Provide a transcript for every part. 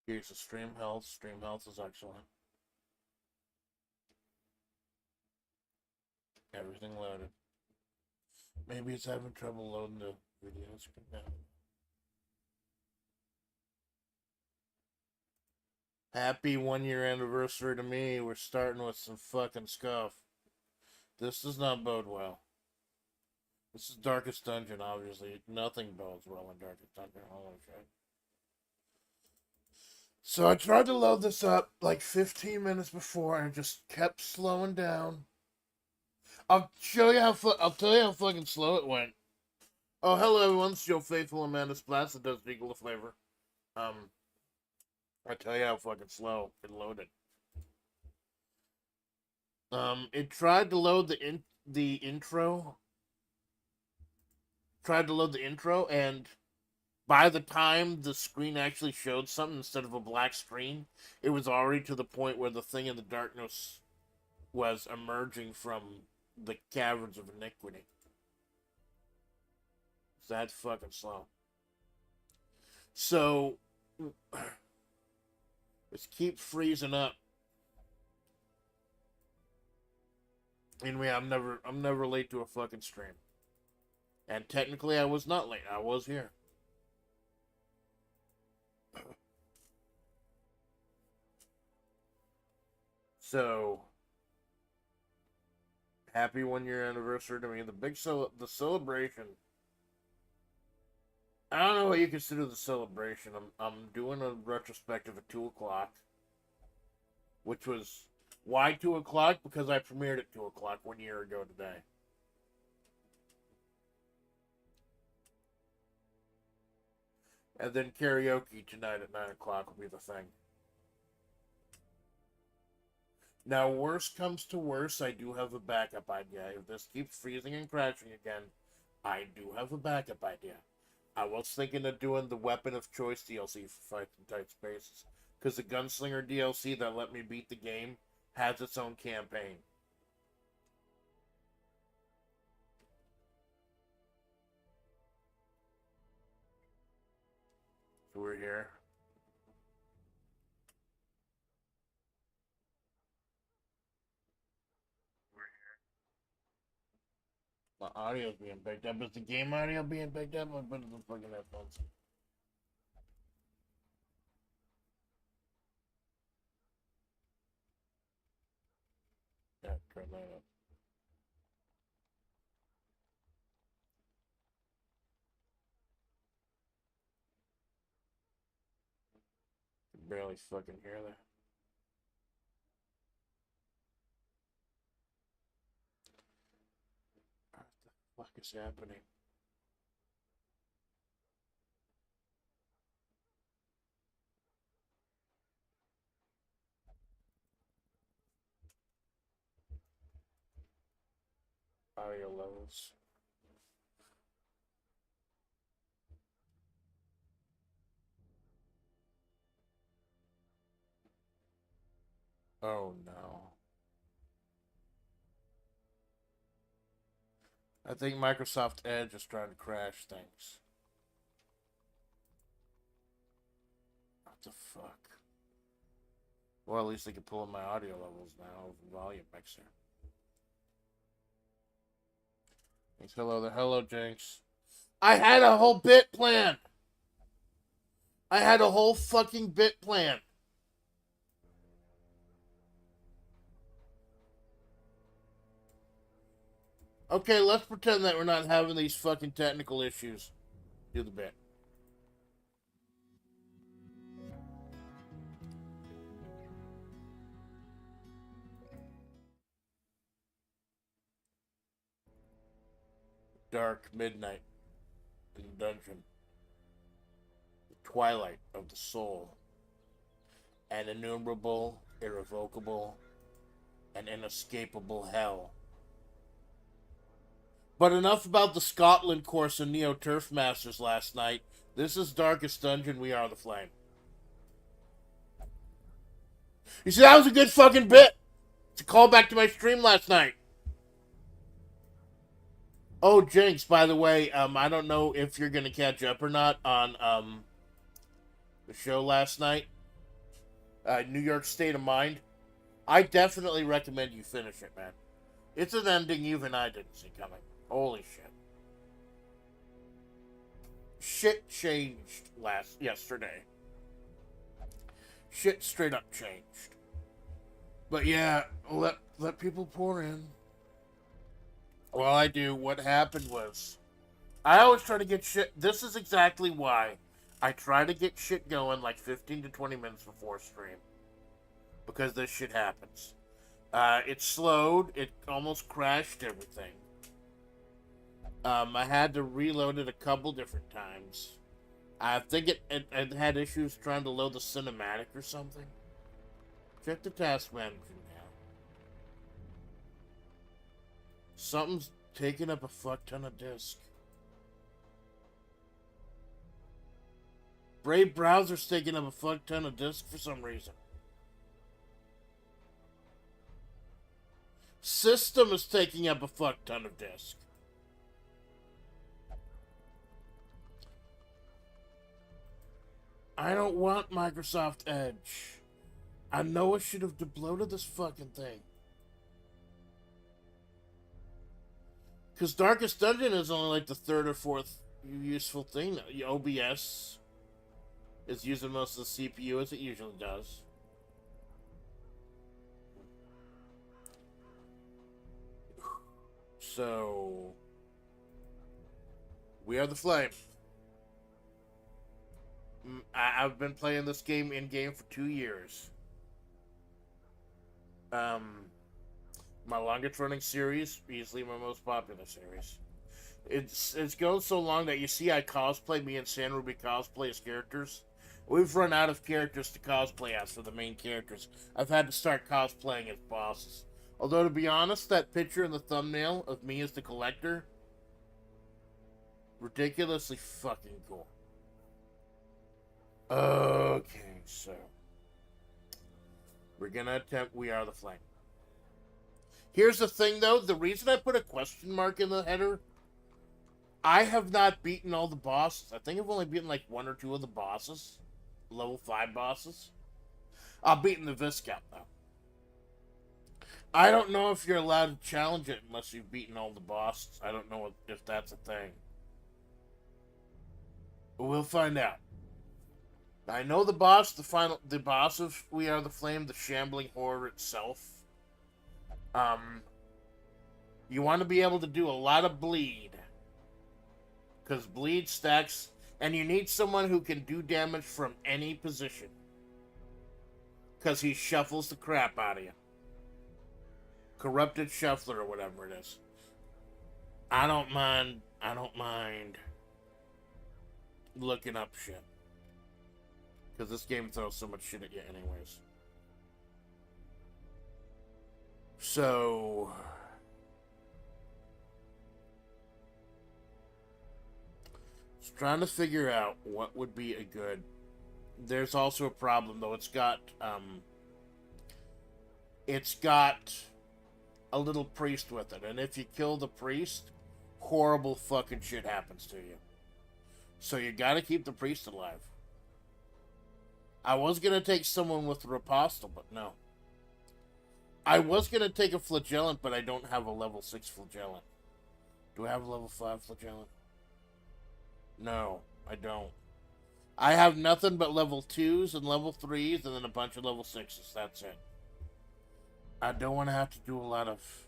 Here's the stream health. Stream health is excellent. Everything loaded. Maybe it's having trouble loading the videos. Happy 1 year anniversary to me. We're starting with some fucking scuff. This does not bode well. This is Darkest Dungeon, obviously. Nothing bodes well in Darkest Dungeon. Holy shit. So I tried to load this up like 15 minutes before and it just kept slowing down. I'll tell you how fucking slow it went. Oh, hello everyone, it's your faithful Amanda Splatts that does Eagle of Flavor. I tell you how fucking slow it loaded. It tried to load the intro. Tried to load the intro, and by the time the screen actually showed something instead of a black screen, it was already to the point where the thing in the darkness was emerging from the caverns of iniquity. That's fucking slow. So just keep freezing up. Anyway, I'm never late to a fucking stream. And technically I was not late. I was here. So happy 1 year anniversary to me. The celebration. I don't know what you consider the celebration. I'm doing a retrospective at 2 o'clock, which was why 2 o'clock? Because I premiered at 2 o'clock 1 year ago today. And then karaoke tonight at 9 o'clock will be the thing. Now, worst comes to worst, I do have a backup idea. If this keeps freezing and crashing again, I do have a backup idea. I was thinking of doing the Weapon of Choice DLC for Fights in Tight Spaces, because the Gunslinger DLC that let me beat the game has its own campaign. So we're here. My audio's being picked up. Is the game audio being picked up? I'm putting the fucking headphones. Yeah, turn that up. I can barely fucking hear that. What the fuck is happening? Audio levels. Oh no. I think Microsoft Edge is trying to crash things. What the fuck? Well, at least they can pull up my audio levels now of the volume mixer. Thanks, hello there. Hello, Jinx. I had a whole bit plan. I had a whole fucking bit plan. Okay, let's pretend that we're not having these fucking technical issues. Do the bit. Dark midnight in the dungeon. The twilight of the soul. An innumerable, irrevocable, and inescapable hell. But enough about the Scotland course in Neo Turf Masters last night. This is Darkest Dungeon, we are the Flame. You see, that was a good fucking bit. It's a callback to my stream last night. Oh, Jinx, by the way, I don't know if you're gonna catch up or not on the show last night. New York State of Mind. I definitely recommend you finish it, man. It's an ending even I didn't see coming. Holy shit. Shit changed yesterday. Shit straight up changed. But yeah, let people pour in. Well, I do. What happened was, I always try to get shit. This is exactly why I try to get shit going like 15 to 20 minutes before stream, because this shit happens. It slowed. It almost crashed everything. I had to reload it a couple different times. I think it had issues trying to load the cinematic or something. Check the task manager now. Something's taking up a fuck ton of disk. Brave browser's taking up a fuck ton of disk for some reason. System is taking up a fuck ton of disk. I don't want Microsoft Edge. I know I should have deployed this fucking thing. Because Darkest Dungeon is only like the third or fourth useful thing. OBS is using most of the CPU as it usually does. So, we are the Flame. I've been playing this game in-game for 2 years. My longest running series, easily my most popular series. It's going so long that you see I cosplay, me and San Ruby cosplay as characters. We've run out of characters to cosplay as for the main characters. I've had to start cosplaying as bosses. Although, to be honest, that picture in the thumbnail of me as the collector, ridiculously fucking cool. Okay, so we're gonna attempt We Are the Flame. Here's the thing, though. The reason I put a question mark in the header, I have not beaten all the bosses. I think I've only beaten like 1 or 2 of the bosses. Level 5 bosses. I've beaten the Viscount, though. I don't know if you're allowed to challenge it unless you've beaten all the bosses. I don't know if that's a thing. But we'll find out. I know the boss of We Are the Flame, the shambling horror itself. You want to be able to do a lot of bleed. Because bleed stacks, and you need someone who can do damage from any position. Because he shuffles the crap out of you. Corrupted Shuffler or whatever it is. I don't mind looking up shit. Because this game throws so much shit at you anyways. So, just trying to figure out what would be a good. There's also a problem though. It's got a little priest with it, and if you kill the priest, horrible fucking shit happens to you. So you gotta keep the priest alive. I was gonna take someone with Riposte, but no. I was gonna take a Flagellant, but I don't have a level 6 Flagellant. Do I have a level 5 Flagellant? No, I don't. I have nothing but level 2s and level 3s, and then a bunch of level 6s. That's it. I don't want to have to do a lot of...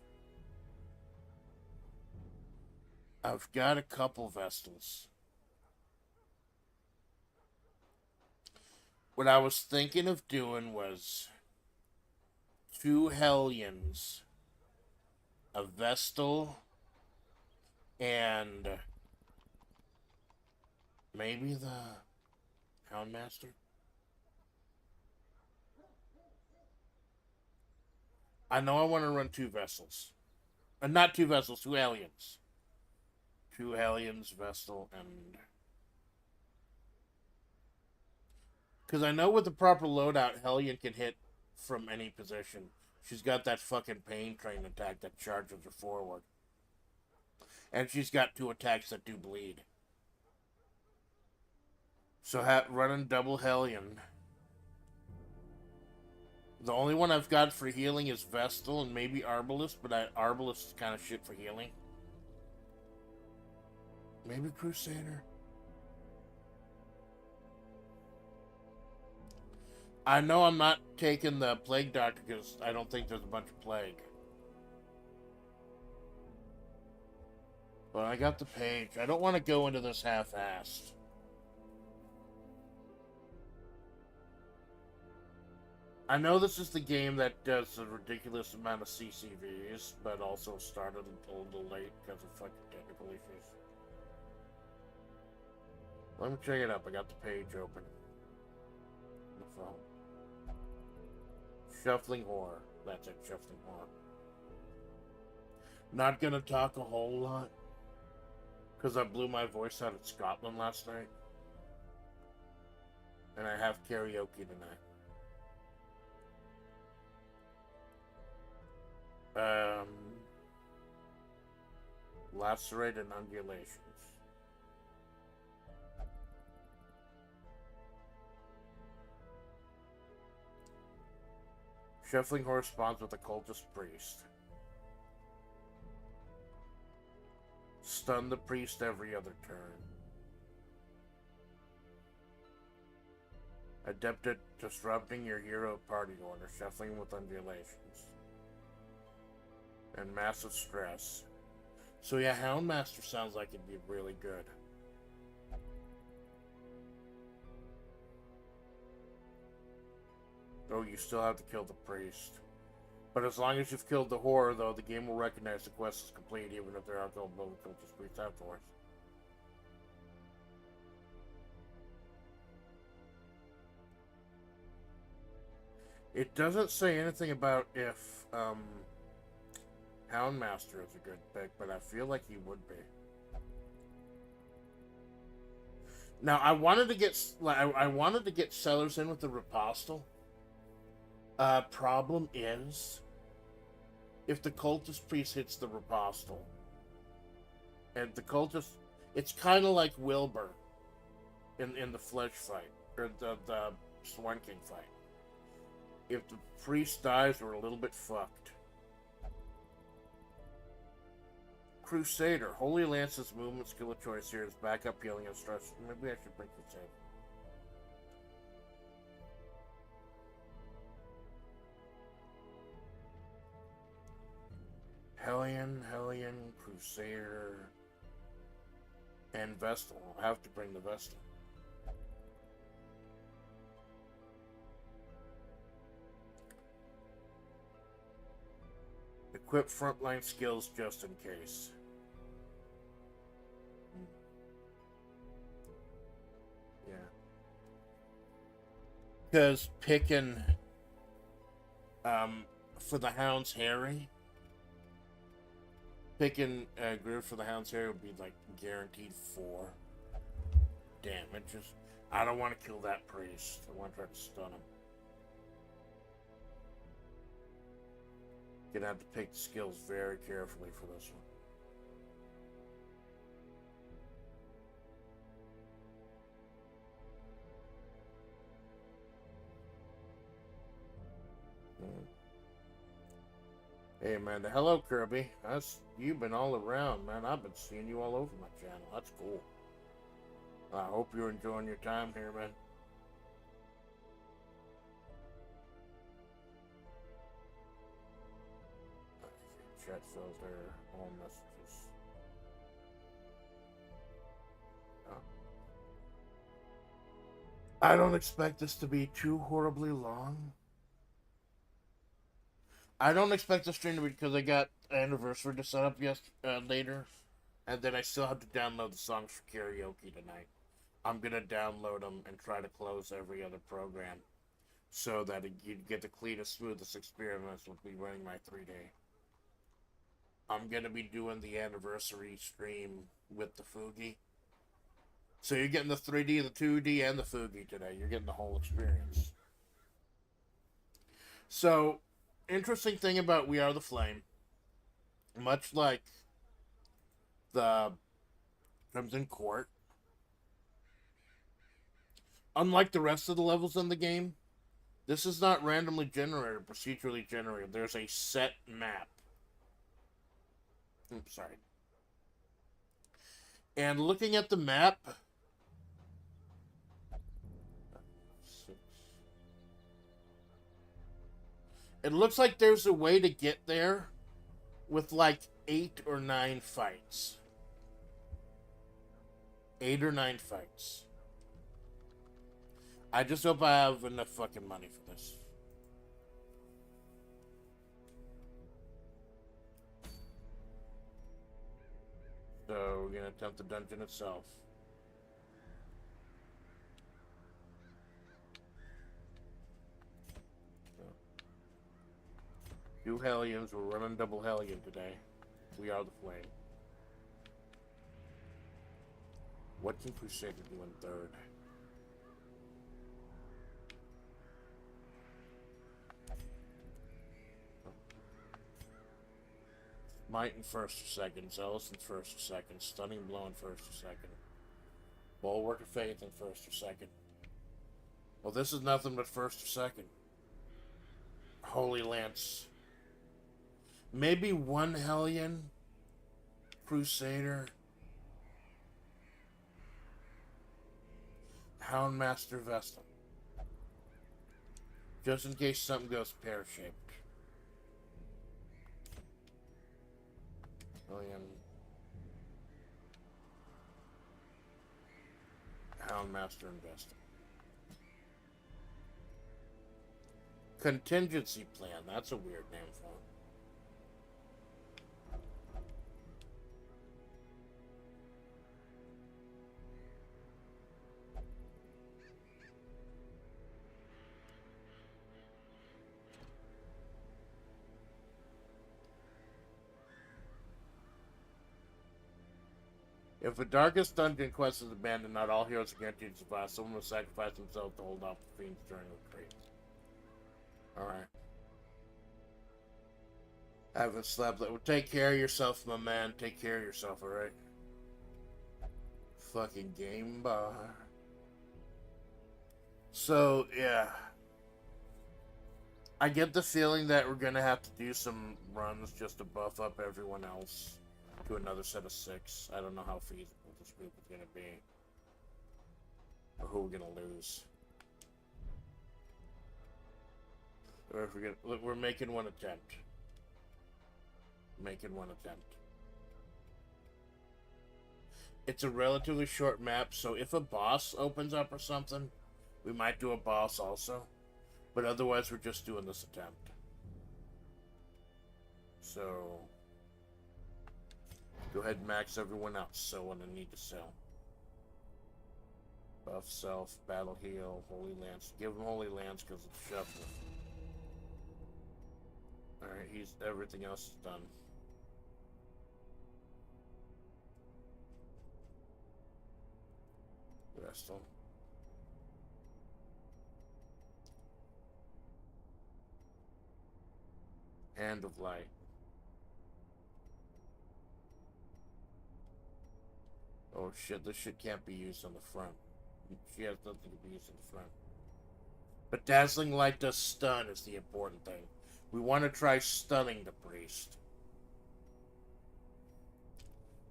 I've got a couple Vestals. What I was thinking of doing was 2 Hellions, a Vestal, and maybe the Houndmaster. I know I want to run 2 vessels. Not 2 vessels, 2 Hellions. 2 Hellions, Vestal, and... Because I know with the proper loadout, Hellion can hit from any position. She's got that fucking pain train attack that charges her forward. And she's got 2 attacks that do bleed. So running double Hellion. The only one I've got for healing is Vestal and maybe Arbalist, but Arbalist is kind of shit for healing. Maybe Crusader. I know I'm not taking the Plague Doctor because I don't think there's a bunch of Plague. But I got the page. I don't want to go into this half-assed. I know this is the game that does a ridiculous amount of CCVs, but also started a little late because of fucking technical issues. Let me check it up. I got the page open. On the phone. Shuffling Horror. That's it, Shuffling Horror. Not gonna talk a whole lot. Because I blew my voice out at Scotland last night. And I have karaoke tonight. Lacerate and undulations. Shuffling Horror spawns with a cultist priest. Stun the priest every other turn. Adept at disrupting your hero party order, shuffling with undulations. And massive stress. So yeah, Houndmaster sounds like it'd be really good. Oh, you still have to kill the priest. But as long as you've killed the horror, though, the game will recognize the quest is complete, even if there are no cultist priests afterwards. It doesn't say anything about if Houndmaster is a good pick, but I feel like he would be. Now I wanted to get Sellers in with the Ripostle. Problem is, if the cultist priest hits the Ripostle, and the cultist, it's kind of like Wilbur in the Flesh fight, or the Swan King fight. If the priest dies, we're a little bit fucked. Crusader. Holy Lance's movement skill of choice here is backup healing and stress. Maybe I should bring Crusader. Hellion, Crusader, and Vestal. I'll have to bring the Vestal. Equip frontline skills just in case. Yeah. Because picking for the Hound's Harry, picking Greer for the Hound's Harry would be like guaranteed 4. Damn, it just, I don't want to kill that priest. I want to try to stun him. Gonna have to pick the skills very carefully for this one. Hey Amanda, hello Kirby. You've been all around, man. I've been seeing you all over my channel. That's cool. I hope you're enjoying your time here, man. Chat filter, all messages. Oh. I don't expect this to be too horribly long. I don't expect the stream to be, because I got anniversary to set up later, and then I still have to download the songs for karaoke tonight. I'm gonna download them and try to close every other program, so that you get the cleanest, smoothest experience with me running my 3-day. I'm gonna be doing the anniversary stream with the Fugi. So you're getting the 3D, the 2D, and the Fugi today. You're getting the whole experience. So, interesting thing about We Are the Flame, much like the Crimson Court, unlike the rest of the levels in the game, This is not randomly generated, procedurally generated. There's a set map. Oops, sorry. And looking at the map, it looks like there's a way to get there with like 8 or 9 fights. 8 or 9 fights. I just hope I have enough fucking money for this. So we're gonna attempt the dungeon itself. Two Hellions, we're running double Hellion today. We are the Flame. What can Crusader do in third? Might in first or second, Zealous in first or second, Stunning Blow in first or second, Bulwark of Faith in first or second. Well, this is nothing but first or second. Holy Lance. Maybe one Hellion, Crusader, Houndmaster Vestal. Just in case something goes pear-shaped. Hellion. Houndmaster and Vestal. Contingency Plan. That's a weird name for it. If the darkest dungeon quest is abandoned, not all heroes are guaranteed to survive. Someone will sacrifice themselves to hold off the fiends during the retreat. Alright. I haven't slept. Take care of yourself, my man. Take care of yourself, alright? Fucking game bar. So, yeah. I get the feeling that we're gonna have to do some runs just to buff up everyone else to another set of 6. I don't know how feasible this group is gonna be. Or who we're gonna lose. Or if we're making one attempt. Making one attempt. It's a relatively short map, so if a boss opens up or something, we might do a boss also. But otherwise, we're just doing this attempt. So, go ahead and max everyone out. So when I need to sell. Buff self, battle heal, holy lance. Give him holy lance because it's shuffle. Alright, everything else is done. Vestal. Hand of Light. Oh shit, this shit can't be used on the front. She has nothing to be used on the front. But Dazzling Light does stun is the important thing. We want to try stunning the priest.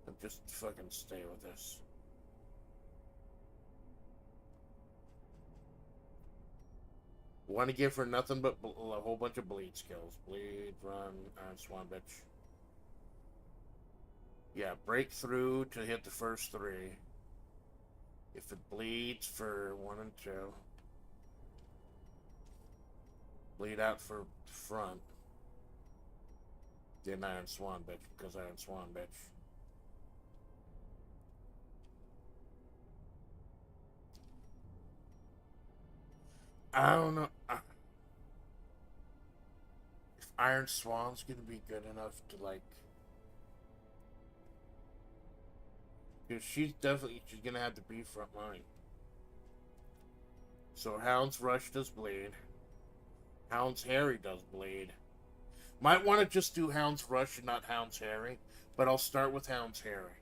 And just fucking stay with this. Want to give her nothing but a whole bunch of bleed skills. Bleed, run, Iron Swan, bitch. Yeah, break through to hit the first 3. If it bleeds for 1 and 2. Bleed out for front. Then Iron Swan, bitch, because Iron Swan, bitch. I don't know if Iron Swan's gonna be good enough to like, because she's gonna have to be front line. So Hound's Rush does bleed. Hound's Harry does bleed. Might want to just do Hound's Rush and not Hound's Harry, but I'll start with Hound's Harry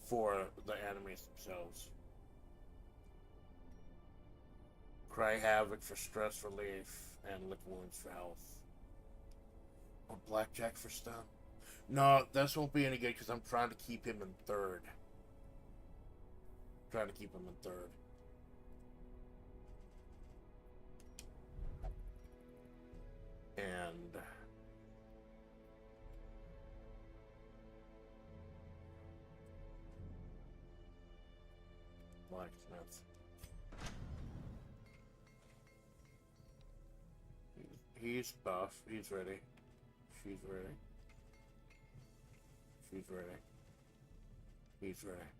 for the enemies themselves. Cry havoc for stress relief, and lick wounds for health. Or blackjack for stun. No, this won't be any good because I'm trying to keep him in third. Trying to keep him in third. And blacksmith. He's buff. He's ready. She's ready. She's ready. He's ready.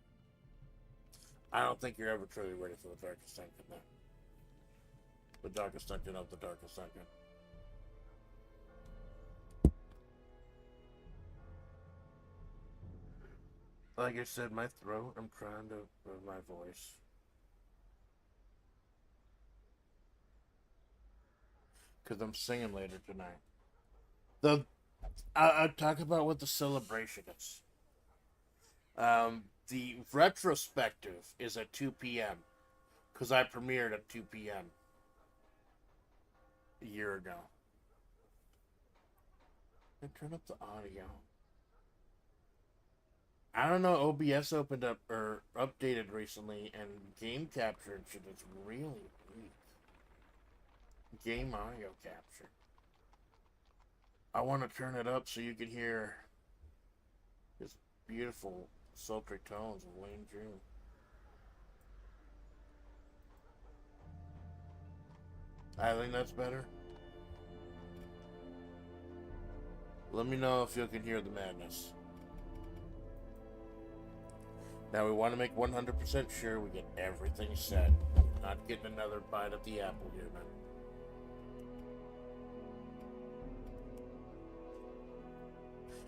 I don't think you're ever truly ready for the Darkest Dungeon, though. The Darkest Dungeon of the Darkest Dungeon. Like I said, my throat, I'm trying to my voice. Because I'm singing later tonight. I'll talk about what the celebration is. The retrospective is at 2 p.m. Because I premiered at 2 p.m. a year ago. And turn up the audio. I don't know, OBS opened up or updated recently, and game capture and shit is really weak. Game audio capture. I want to turn it up so you can hear his beautiful, sultry tones of Wayne June. I think that's better. Let me know if you can hear the madness. Now we want to make 100% sure we get everything set. Not getting another bite at the apple here, man.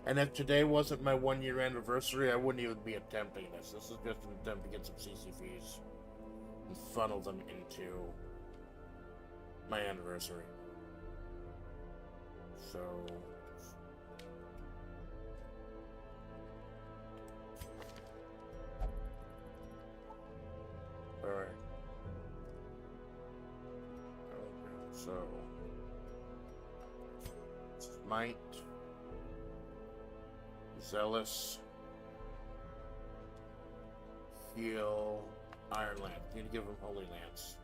And if today wasn't my 1-year anniversary, I wouldn't even be attempting this. This is just an attempt to get some CC fees and funnel them into my anniversary. So... Alright. Okay, so... Smite. Zealous. Heal. Iron Lance. You need to give him Holy Lance.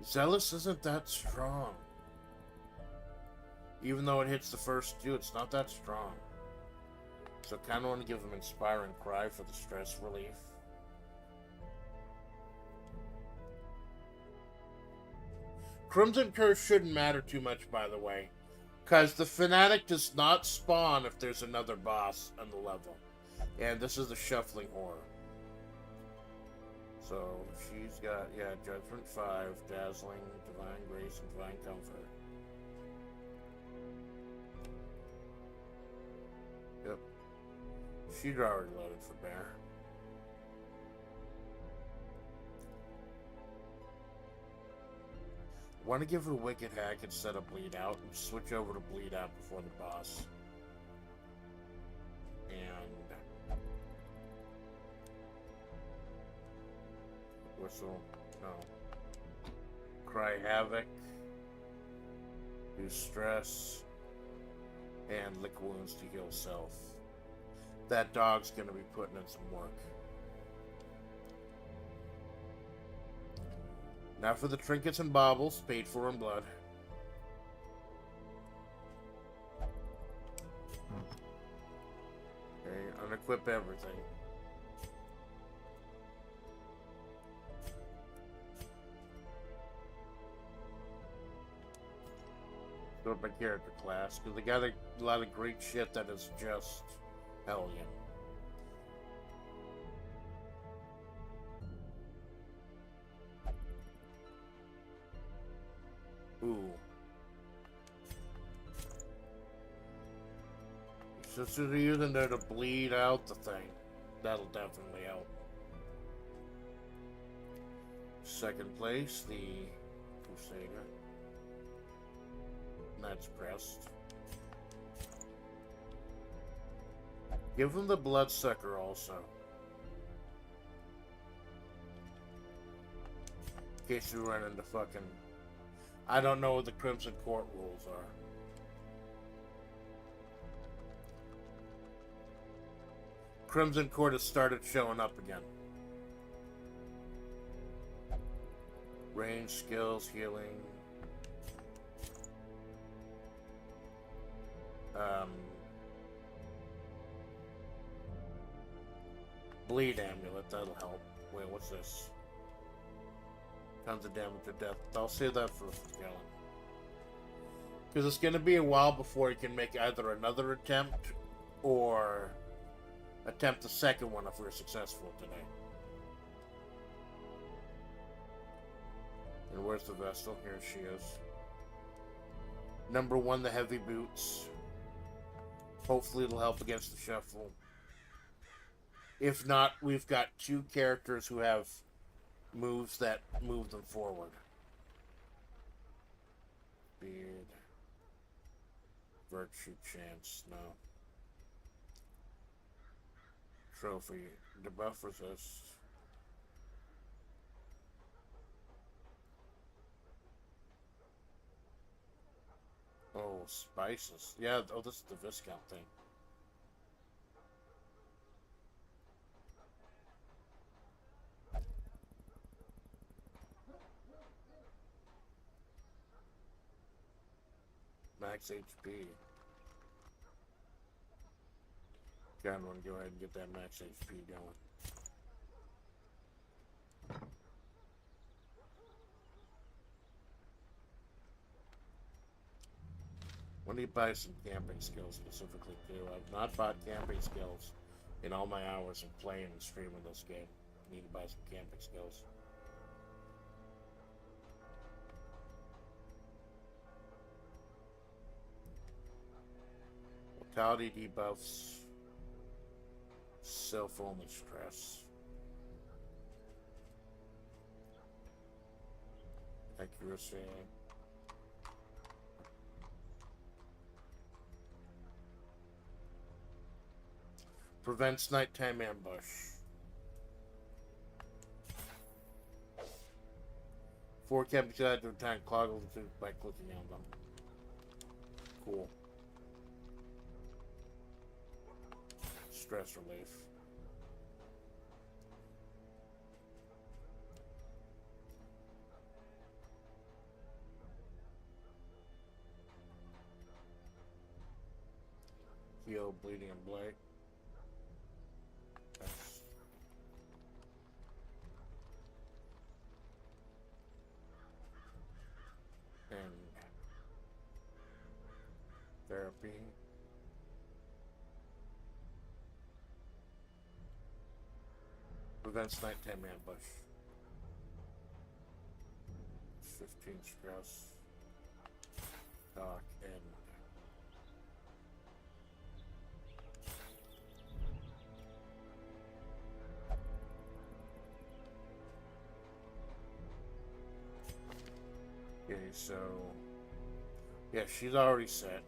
Zealous isn't that strong. Even though it hits the first two, it's not that strong. So I kind of want to give him Inspiring Cry for the stress relief. Crimson Curse shouldn't matter too much, by the way. Because the Fanatic does not spawn if there's another boss on the level. And this is the Shuffling Horror. So, she's got, yeah, Judgment 5, Dazzling, Divine Grace, and Divine Comfort. Yep. She's already loaded for Bear. Want to give her Wicked Hack instead of Bleed Out, and switch over to Bleed Out before the boss. And... Whistle. No. Cry Havoc. Do Stress. And Lick Wounds to heal self. That dog's gonna be putting in some work. Now for the trinkets and baubles, paid for in blood. Okay, unequip everything. Go to my character class, because they got a lot of great shit that is just Hellion. Ooh. Since they're using there to bleed out the thing, that'll definitely help. Second place, the Crusader. That's pressed. Give him the bloodsucker also. In case you run into fucking... I don't know what the Crimson Court rules are. Crimson Court has started showing up again. Range, skills, healing. Bleed amulet, that'll help. Wait, what's this? Tons of damage to death. I'll save that for Galen. Because it's going to be a while before he can make either another attempt or attempt the second one if we're successful today. And where's the Vestal? Here she is. Number 1, the heavy boots. Hopefully it'll help against the shuffle. If not, we've got 2 characters who have moves that move them forward. Beard. Virtue chance, no. Trophy. Debuff resist. Oh, spices. Yeah, oh, this is the Viscount thing. Max HP. John, want to go ahead and get that max HP going. When do you buy some camping skills specifically too? I've not bought camping skills in all my hours of playing and streaming this game. I need to buy some camping skills. Vitality debuffs. Self-only stress. Accuracy. Prevents nighttime ambush. Four captures at a time, cloggle by clicking on them. Cool. Stress relief. Heal, bleeding, and blight. Yes. And therapy. Prevents nighttime ambush. 15 stress. Dock and okay, so yeah, she's already set.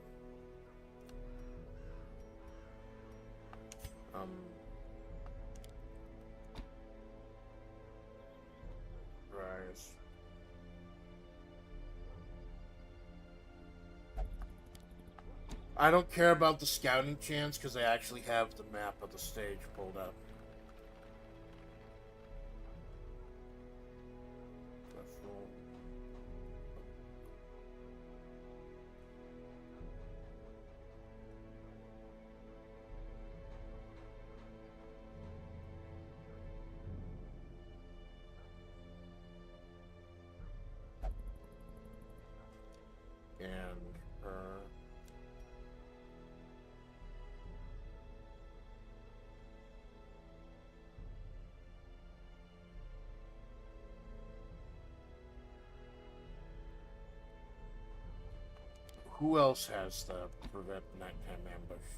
Rise. I don't care about the scouting chance because I actually have the map of the stage pulled up. Who else has the prevent nighttime ambush?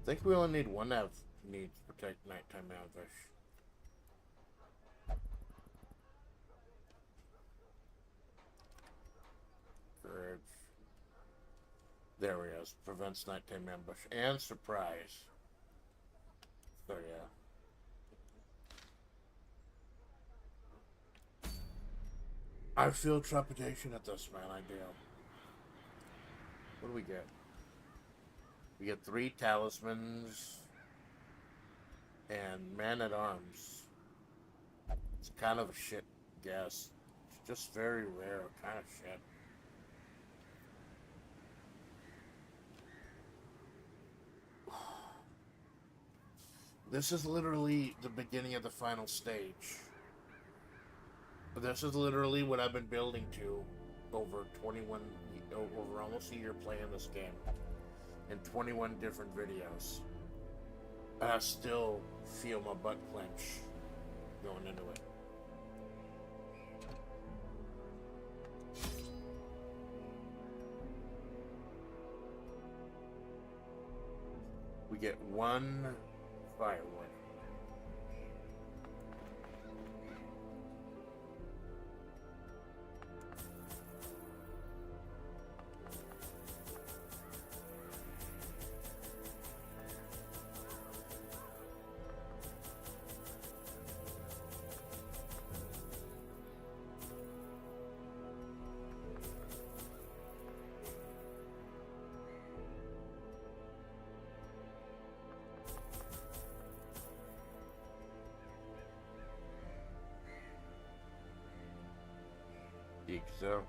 I think we only need one that needs to protect nighttime ambush. Courage. There he is. Prevents nighttime ambush and surprise. So yeah. I feel trepidation at this, man. I do. What do we get? We get 3 talismans and man-at-arms. It's kind of a shit guess. It's just very rare kind of shit. This is literally the beginning of the final stage. This is literally what I've been building to over almost a year playing this game. In 21 different videos. And I still feel my butt clench going into it. We get 1 firewood. So.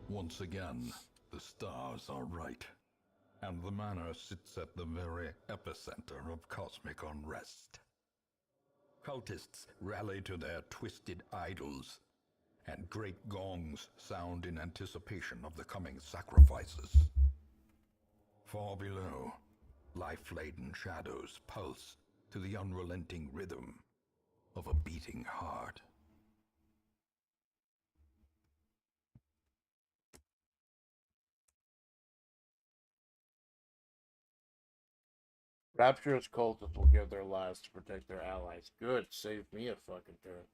Once again, the stars are right, and the manor sits at the very epicenter of cosmic unrest. Cultists rally to their twisted idols, and great gongs sound in anticipation of the coming sacrifices. Far below, life-laden shadows pulse to the unrelenting rhythm of a beating heart. Rapturous cultists will give their lives to protect their allies. Good, save me a fucking turn.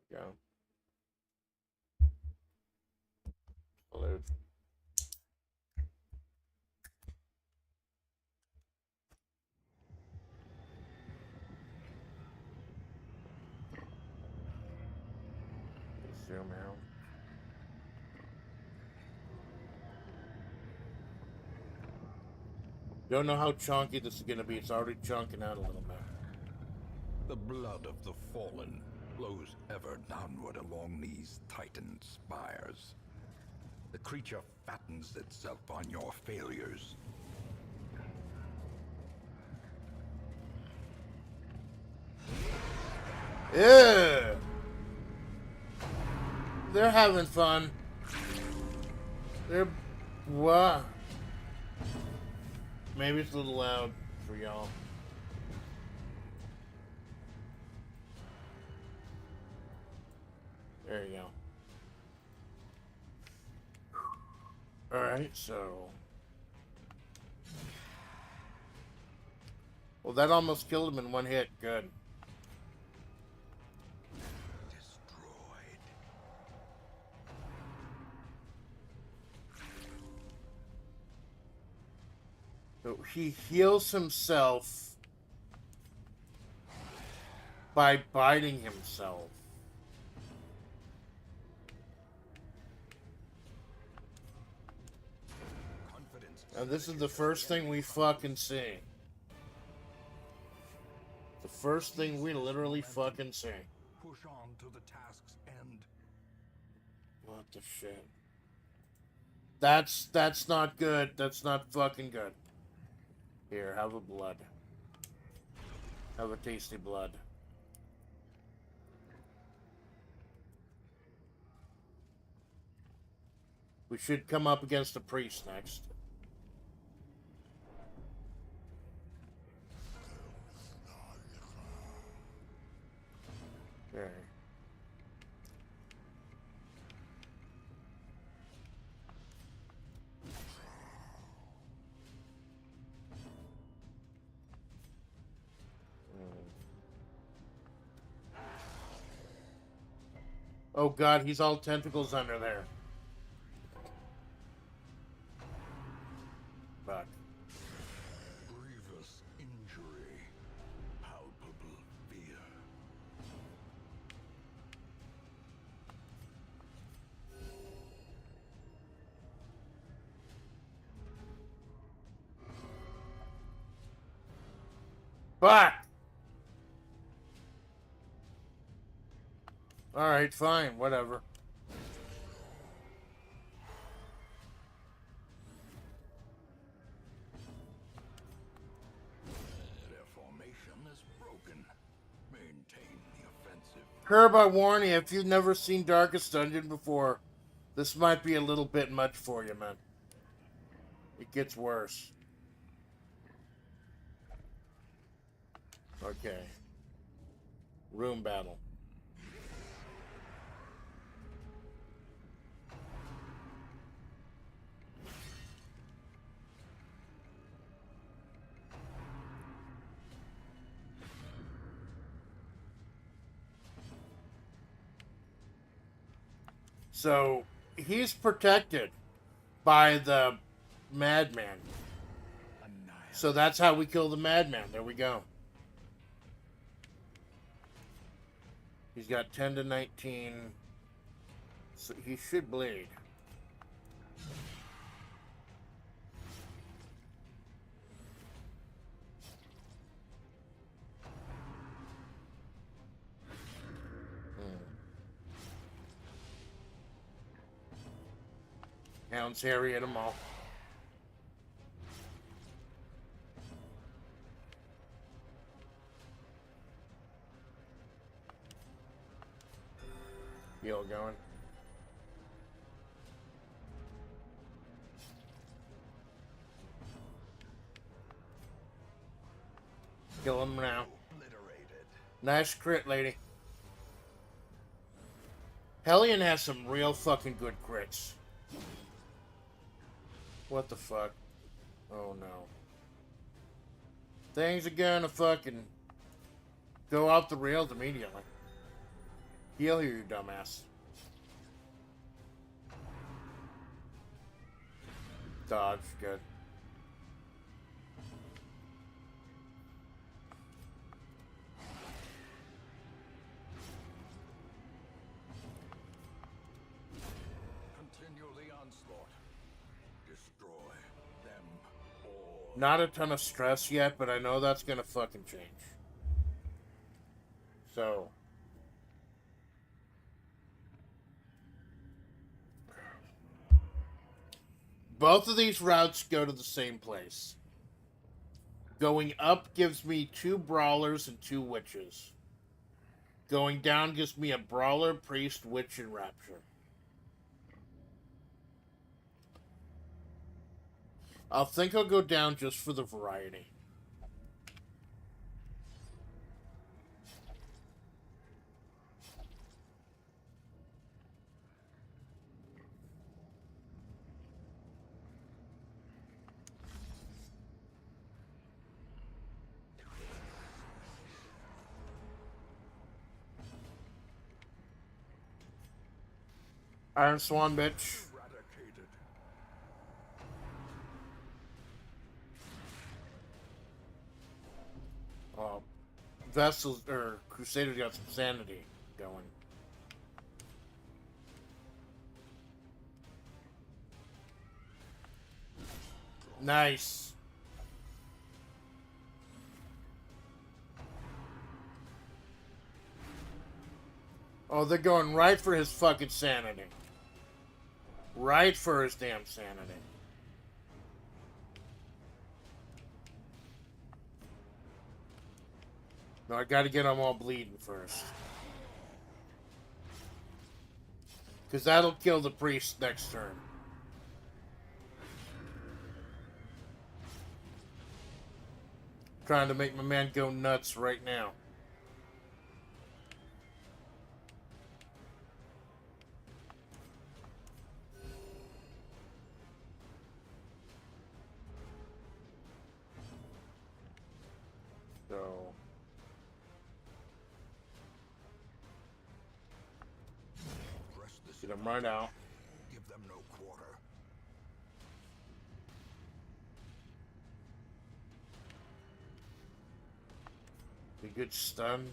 There we go. Lewd. Zoom out. Don't know how chunky this is gonna be. It's already chunking out a little bit. The blood of the fallen flows ever downward along these titan spires. The creature fattens itself on your failures. Yeah. They're having fun. They're what? Maybe it's a little loud for y'all. There you go. Alright, so. Well, that almost killed him in one hit. Good. Destroyed. So he heals himself by biting himself. And this is the first thing we fucking see. The first thing we literally fucking see. Push on to the task's end. What the shit? That's not good. That's not fucking good. Here, have a blood. Have a tasty blood. We should come up against a priest next. Okay. Oh god, he's all tentacles under there. Fuck. Grievous injury. Palpable fear. Fuck! Alright, fine, whatever. Their formation is broken. Maintain the offensive. Herb, I warn you, if you've never seen Darkest Dungeon before, this might be a little bit much for you, man. It gets worse. Okay. Room battle. So, he's protected by the madman. So that's how we kill the madman. There we go. He's got 10 to 19. So he should bleed. Hounds Harry at them all. Heal going. Kill him now. Obliterated. Nice crit, lady. Hellion has some real fucking good crits. What the fuck? Oh no. Things are gonna fucking go off the rails immediately. Heal here, you dumbass. Dodge, good. Continue the onslaught. Destroy them all. Not a ton of stress yet, but I know that's gonna fucking change. So. Both of these routes go to the same place. Going up gives me 2 brawlers and 2 witches. Going down gives me a brawler, priest, witch, and rapture. I think I'll go down just for the variety. Iron Swan, bitch. Eradicated. Vessels, or Crusaders got some sanity going. Nice. Oh, they're going right for his fucking sanity. Right for his damn sanity. No, I gotta get them all bleeding first. Because that'll kill the priest next turn. Trying to make my man go nuts right now. So... Get them right out. Give them no quarter. Be good stun.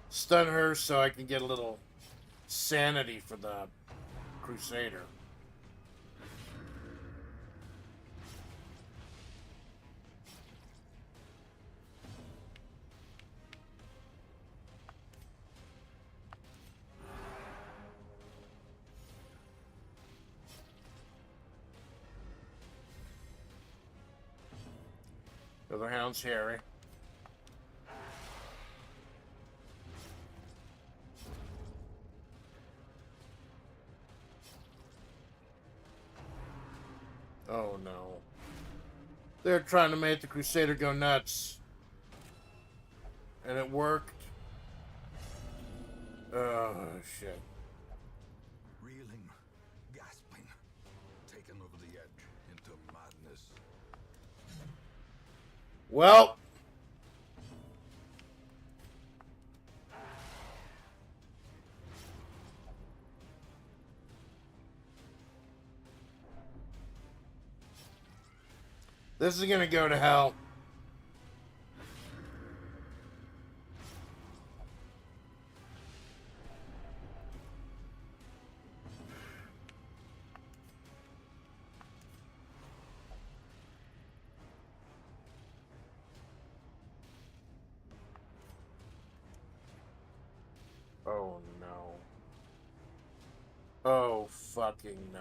Stun her so I can get a little sanity for the Crusader. The other hound's hairy. Oh no. They're trying to make the Crusader go nuts. And it worked. Oh shit. Reeling, gasping, taken over the edge into madness. Well. This is gonna go to hell. Oh no. Oh fucking no.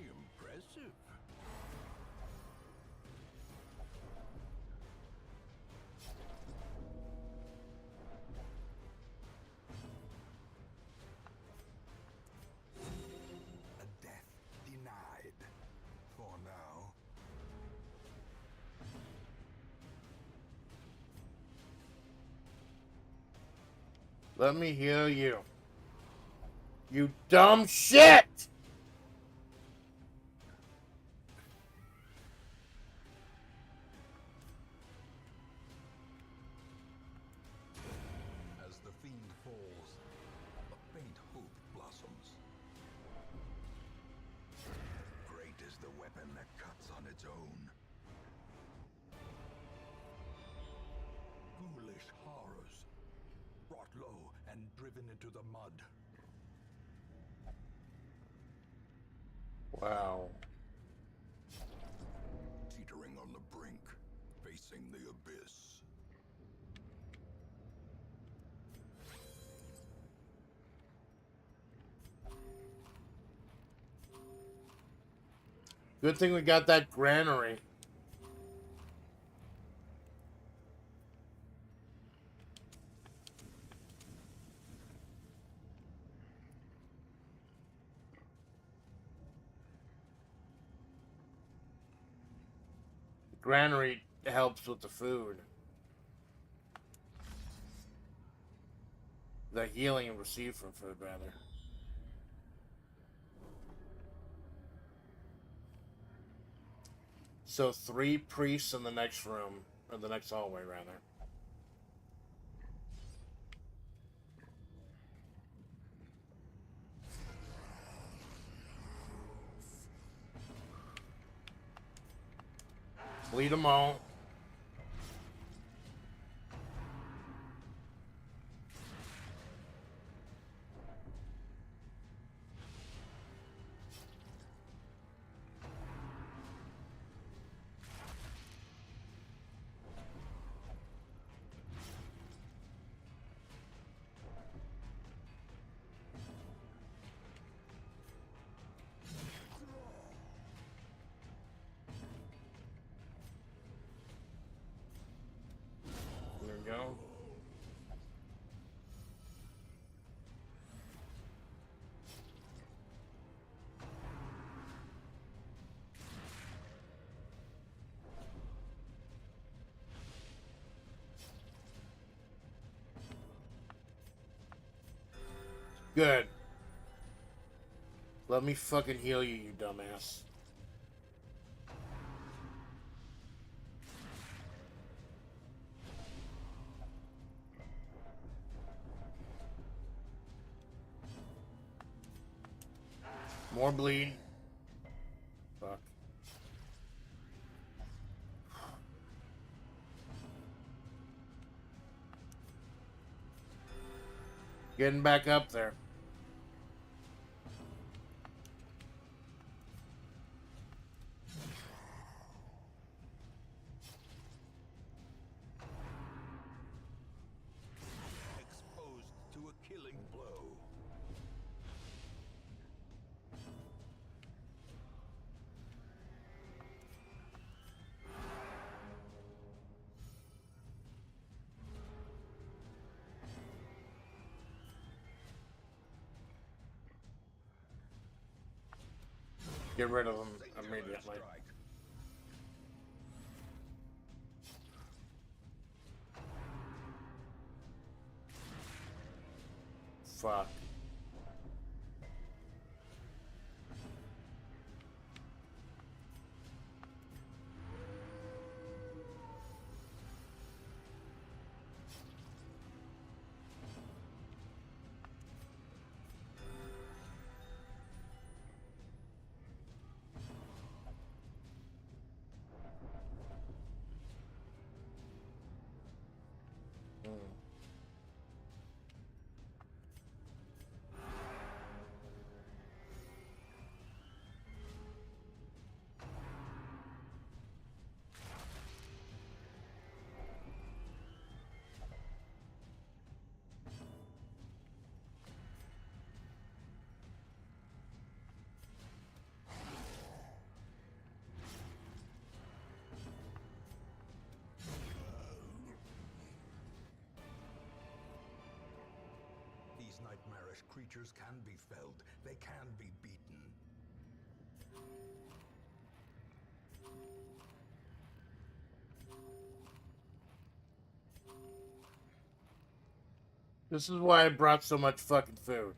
Impressive. A death denied. For now. Let me heal you. You dumb shit! As the fiend falls, a faint hope blossoms. Great is the weapon that cuts on its own. Ghoulish horrors, brought low and driven into the mud. Wow. Teetering on the brink, facing the abyss. Good thing we got that granary. Granary helps with the food. The healing received from food, rather. So 3 priests in the next room, or the next hallway, rather. Bleed them all. There we go. Good. Let me fucking heal you, you dumbass. More bleed. Fuck. Getting back up there. Exposed to a killing blow. Get rid of them immediately. Fuck. These nightmarish creatures can be felled. They can be beaten. This is why I brought so much fucking food.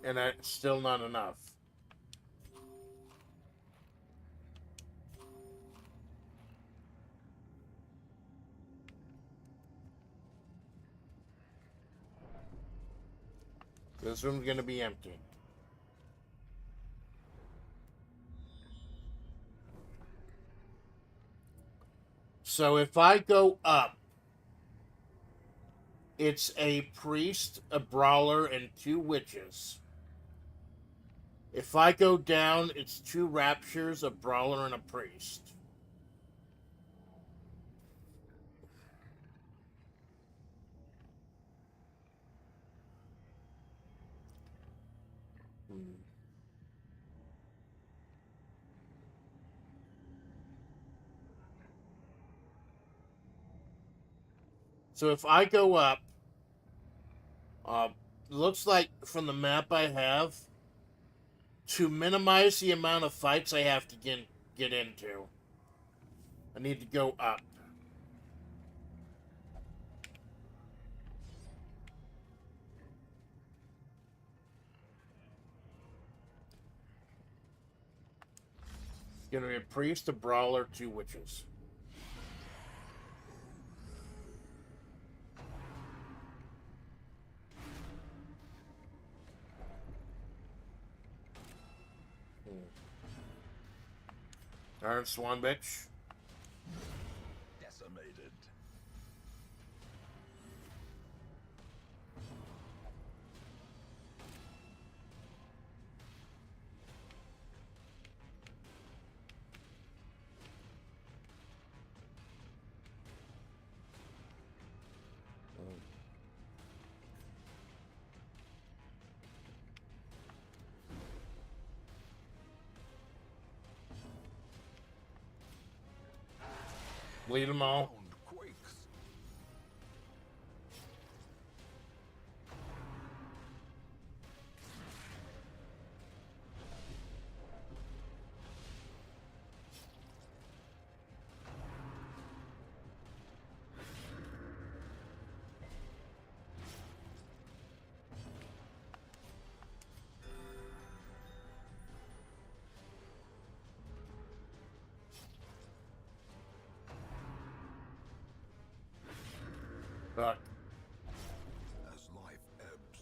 And it's still not enough. This room's gonna be empty. So if I go up, it's a priest, a brawler, and 2 witches. If I go down, it's 2 raptures, a brawler, and a priest. So if I go up, looks like from the map I have, to minimize the amount of fights I have to get into, I need to go up. It's gonna be a priest, a brawler, 2 witches. Iron Swan bitch. Decimated. Bleed them all. Ground quakes. Fuck. As life ebbs,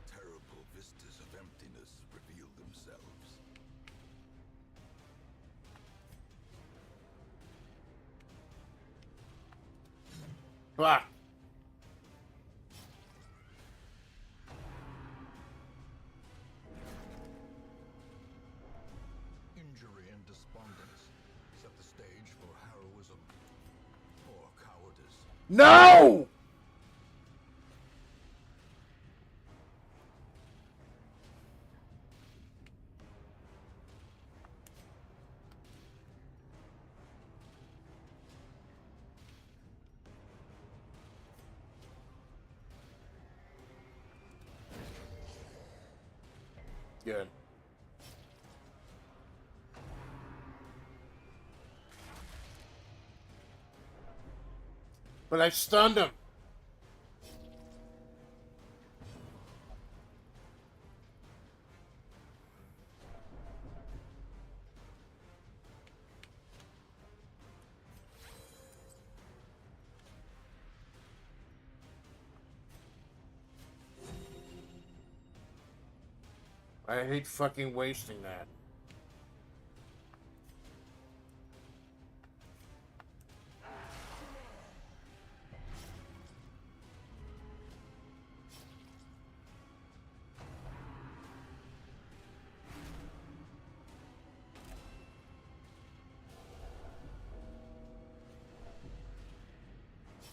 terrible vistas of emptiness reveal themselves. Fuck. Injury and despondence set the stage for heroism or cowardice. No! Good. But I stunned him. I hate fucking wasting that.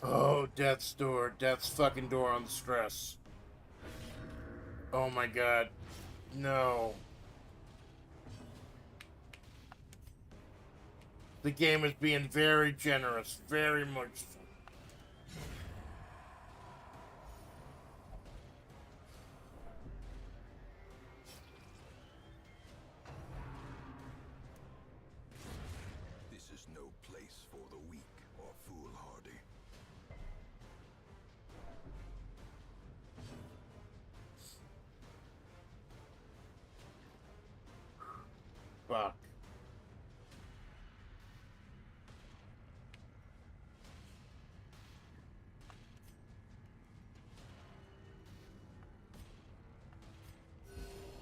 Oh, death's door. Death's fucking door on the stress. Oh my god. No. The game is being very generous. Very much so. This is no place for the weak or foolhardy. Fuck.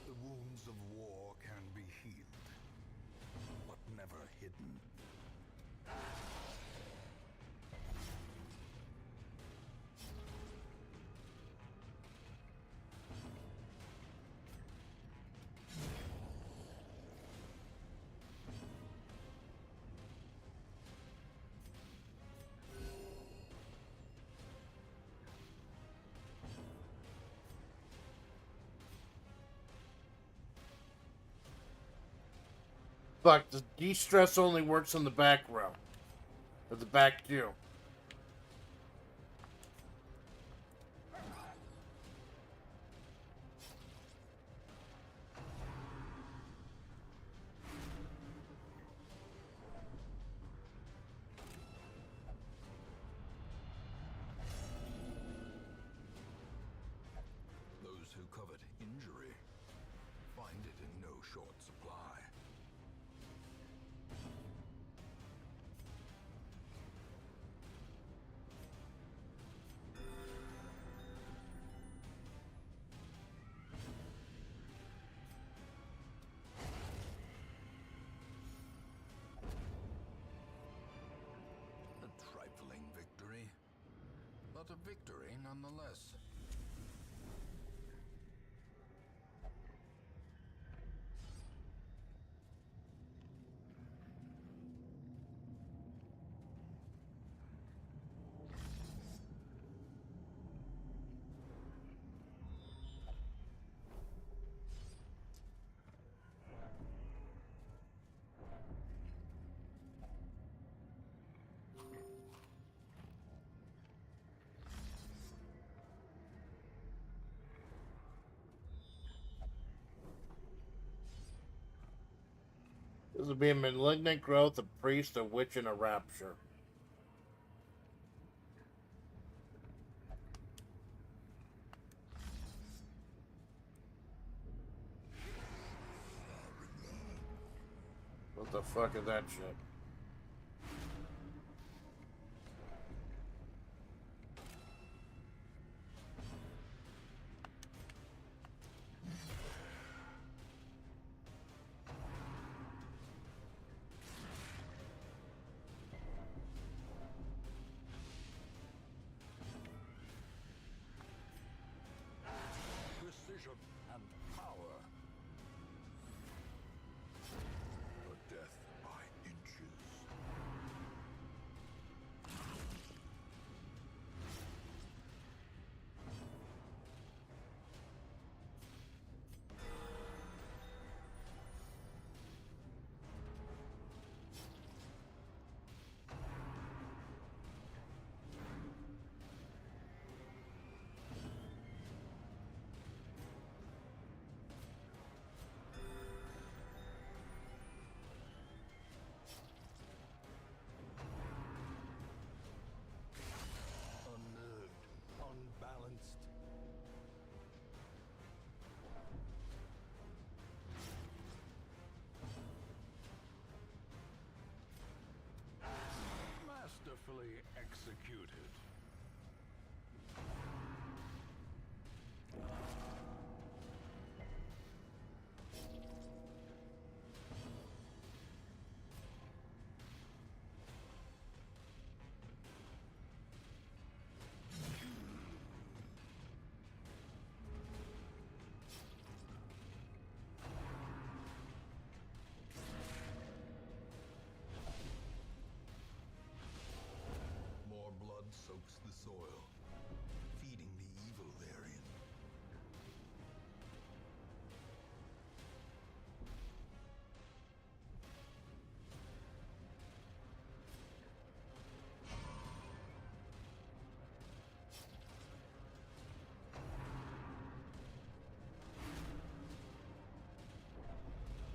The wounds of war can be healed, but never hidden. Fuck, the de-stress only works on the back row. Or the back queue. Those who covet injury find it in no short supply. A trifling victory, but a victory nonetheless. This will be a malignant growth, a priest, a witch, and a rapture. What the fuck is that shit? Executed. More blood soaks the soil, feeding the evil therein.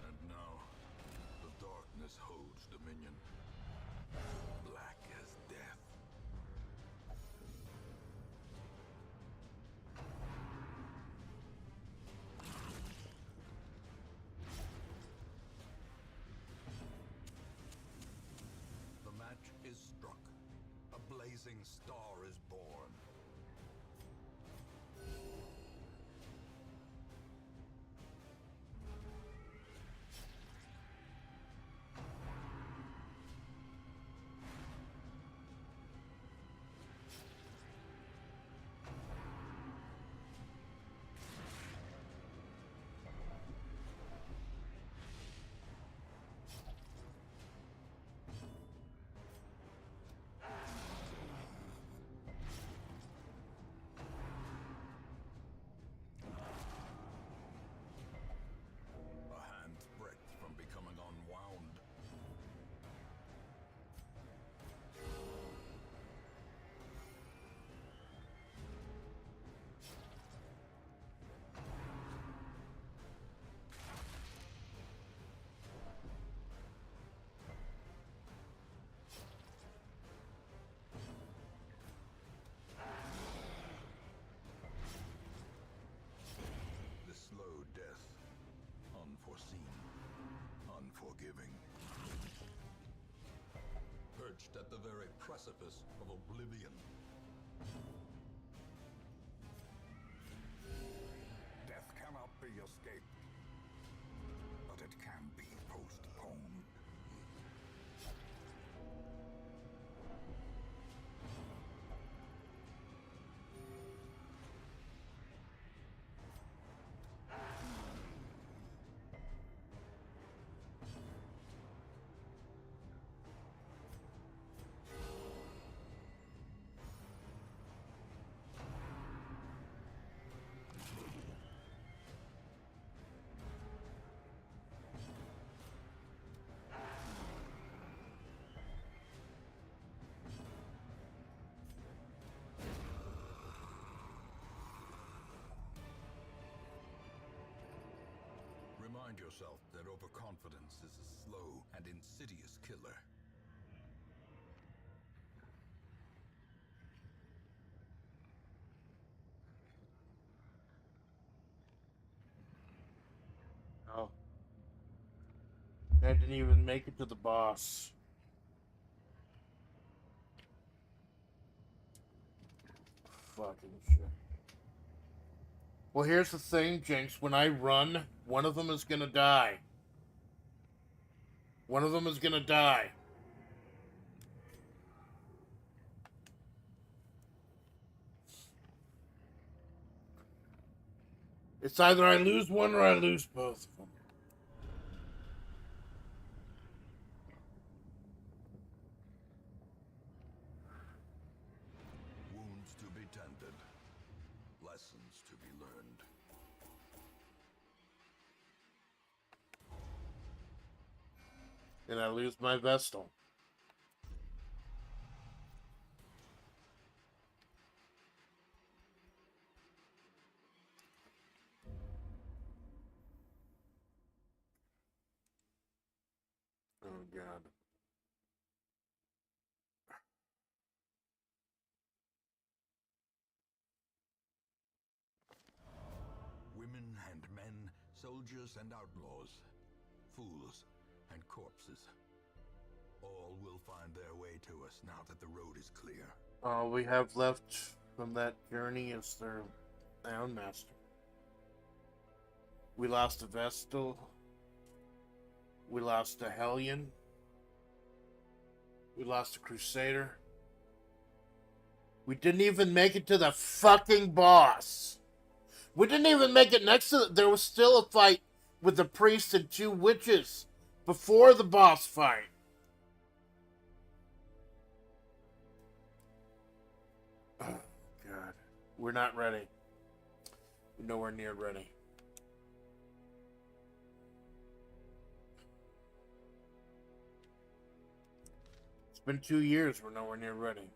And now, the darkness holds dominion. Black as death. The match is struck. A blazing star is born. A hand's breadth from becoming unwound. The slow death. Unforeseen. Unforgiving. Perched at the very precipice of oblivion. Death cannot be escaped, but it can be postponed. Remind yourself that overconfidence is a slow and insidious killer. Oh. I didn't even make it to the boss. Fucking shit. Well, here's the thing, Jinx. When I run, one of them is gonna die. One of them is gonna die. It's either I lose one or I lose both of them. Wounds to be tended. Lessons to be learned. And I lose my Vestal. Oh, God. Women and men, soldiers and outlaws, fools and corpses. All will find their way to us now that the road is clear. All we have left from that journey is their own master. We lost a Vestal. We lost a Hellion. We lost a Crusader. We didn't even make it to the fucking boss. We didn't even make it next to... There was still a fight with the priest and 2 witches before the boss fight. Oh, God. We're not ready. We're nowhere near ready. It's been 2 years. We're nowhere near ready.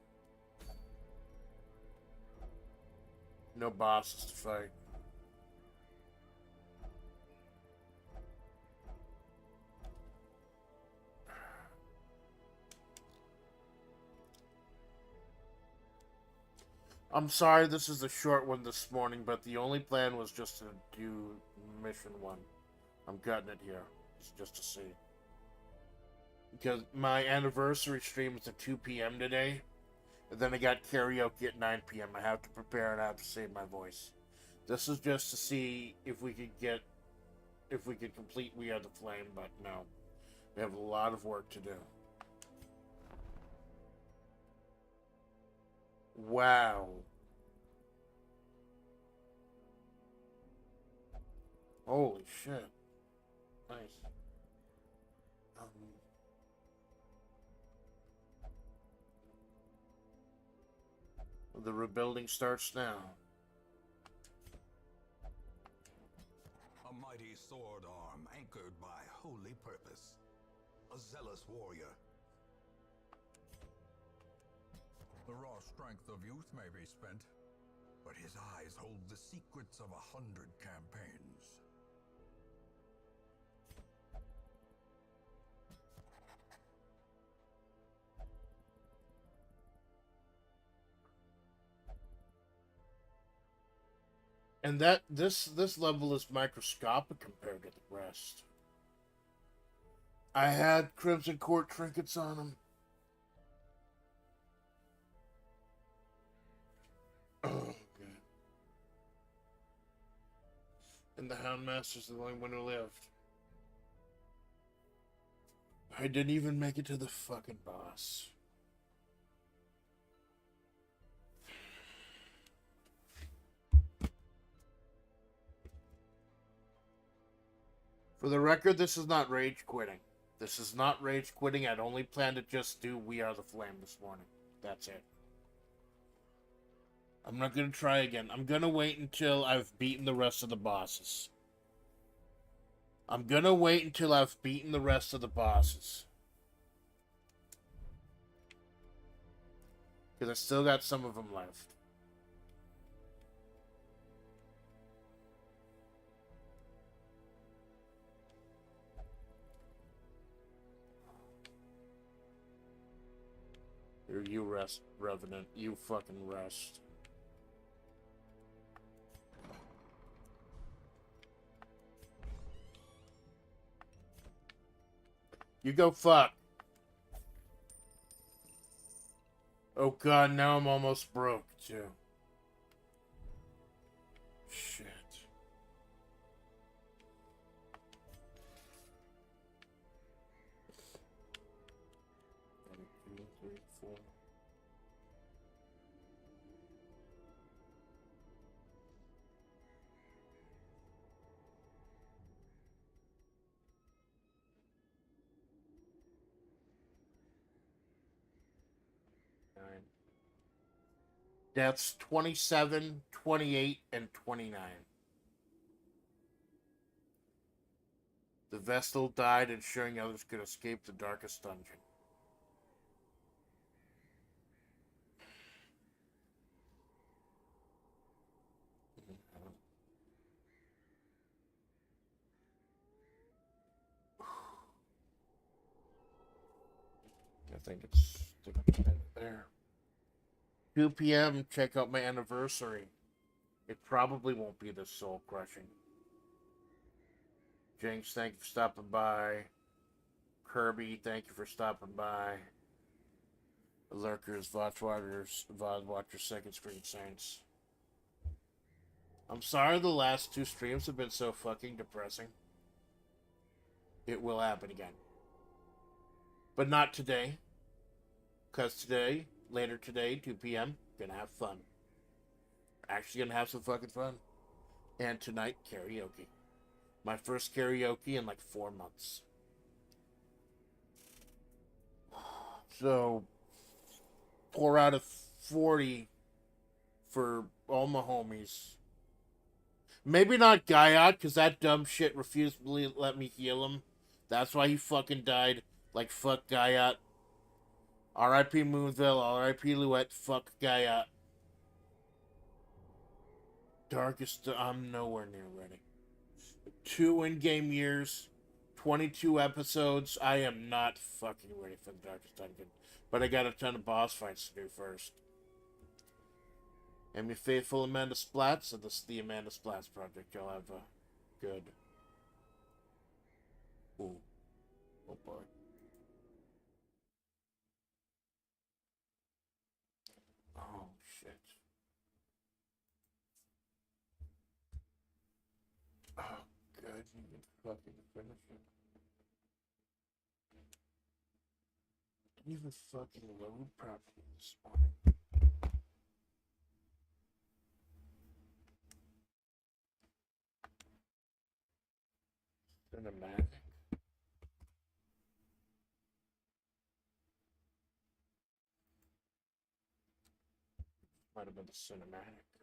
No bosses to fight. I'm sorry this is a short one this morning, but the only plan was just to do mission 1. I'm cutting it here. It's just to see. Because my anniversary stream is at 2 p.m. today. And then I got karaoke at 9 p.m. I have to prepare and I have to save my voice. This is just to see if we could complete We Are the Flame, but no. We have a lot of work to do. Wow. Holy shit. Nice. The rebuilding starts now. A mighty sword arm anchored by holy purpose. A zealous warrior. The raw strength of youth may be spent, but his eyes hold the secrets of 100 campaigns. And this level is microscopic compared to the rest. I had Crimson Court trinkets on him. Oh, God. And the Houndmaster's the only one who lived. I didn't even make it to the fucking boss. For the record, this is not rage quitting. This is not rage quitting. I'd only planned to just do We Are the Flame this morning. That's it. I'm not going to try again. I'm going to wait until I've beaten the rest of the bosses. I'm going to wait until I've beaten the rest of the bosses. Because I still got some of them left. Here, you rest, Revenant. You fucking rest. You go fuck. Oh God, now I'm almost broke, too. Shit. 1, 2, 3, 4. That's 27, 28, and 29. The Vestal died, ensuring others could escape the darkest dungeon. I think it's there. 2 p.m. Check out my anniversary. It probably won't be this soul crushing. Jinx, thank you for stopping by. Kirby, thank you for stopping by. Lurkers, VOD Watchers, Second Screen Saints. I'm sorry the last 2 streams have been so fucking depressing. It will happen again. But not today. Because today, later today, 2 p.m., gonna have fun. Actually gonna have some fucking fun. And tonight, karaoke. My first karaoke in like 4 months. So, 4 out of 40 for all my homies. Maybe not Gaiot, because that dumb shit refused to let me heal him. That's why he fucking died. Like, fuck Gaiot. R.I.P. Moonville, R.I.P. Lewd, fuck Gaiot. Darkest, I'm nowhere near ready. 2 in-game years, 22 episodes. I am not fucking ready for the Darkest Dungeon. But I got a ton of boss fights to do first. Am you faithful Amanda Splatts? So this is the Amanda Splatts project. Y'all have a good. Ooh. Oh boy. Oh shit. Oh good. You can fucking finish it. Didn't even fucking load properly this morning. Cinematic. Might have been the cinematic.